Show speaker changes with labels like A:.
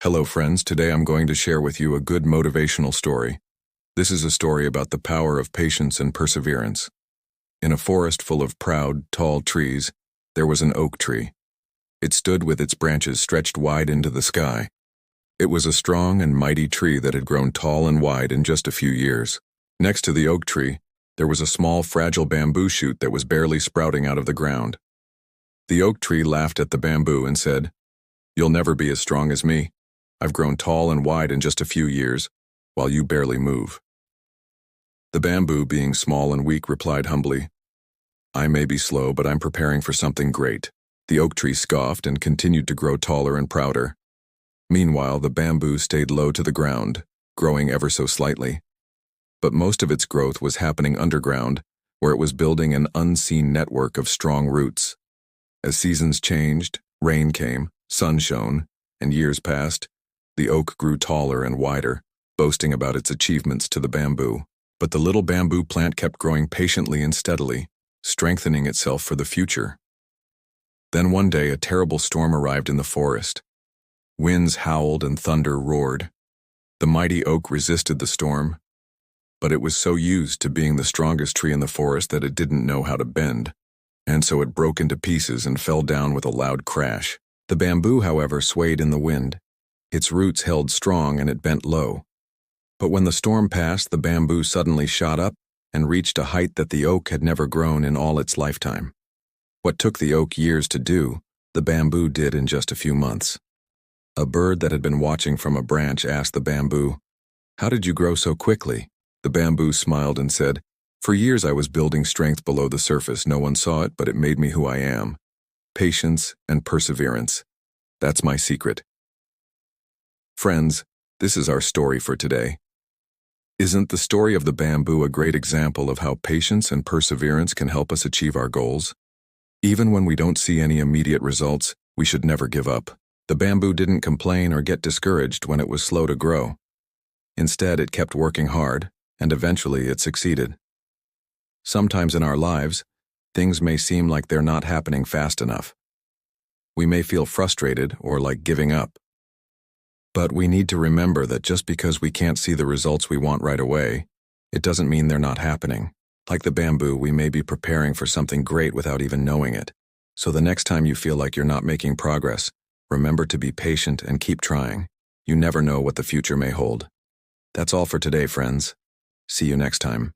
A: Hello friends, today I'm going to share with you a good motivational story. This is a story about the power of patience and perseverance. In a forest full of proud, tall trees, there was an oak tree. It stood with its branches stretched wide into the sky. It was a strong and mighty tree that had grown tall and wide in just a few years. Next to the oak tree, there was a small, fragile bamboo shoot that was barely sprouting out of the ground. The oak tree laughed at the bamboo and said, "You'll never be as strong as me. I've grown tall and wide in just a few years, while you barely move." The bamboo, being small and weak, replied humbly, "I may be slow, but I'm preparing for something great." The oak tree scoffed and continued to grow taller and prouder. Meanwhile, the bamboo stayed low to the ground, growing ever so slightly. But most of its growth was happening underground, where it was building an unseen network of strong roots. As seasons changed, rain came, sun shone, and years passed, the oak grew taller and wider, boasting about its achievements to the bamboo. But the little bamboo plant kept growing patiently and steadily, strengthening itself for the future. Then one day a terrible storm arrived in the forest. Winds howled and thunder roared. The mighty oak resisted the storm, but it was so used to being the strongest tree in the forest that it didn't know how to bend, and so it broke into pieces and fell down with a loud crash. The bamboo, however, swayed in the wind. Its roots held strong and it bent low. But when the storm passed, the bamboo suddenly shot up and reached a height that the oak had never grown in all its lifetime. What took the oak years to do, the bamboo did in just a few months. A bird that had been watching from a branch asked the bamboo, "How did you grow so quickly?" The bamboo smiled and said, "For years I was building strength below the surface. No one saw it, but it made me who I am. Patience and perseverance. That's my secret." Friends, this is our story for today. Isn't the story of the bamboo a great example of how patience and perseverance can help us achieve our goals? Even when we don't see any immediate results, we should never give up. The bamboo didn't complain or get discouraged when it was slow to grow. Instead, it kept working hard, and eventually it succeeded. Sometimes in our lives, things may seem like they're not happening fast enough. We may feel frustrated or like giving up. But we need to remember that just because we can't see the results we want right away, it doesn't mean they're not happening. Like the bamboo, we may be preparing for something great without even knowing it. So the next time you feel like you're not making progress, remember to be patient and keep trying. You never know what the future may hold. That's all for today, friends. See you next time.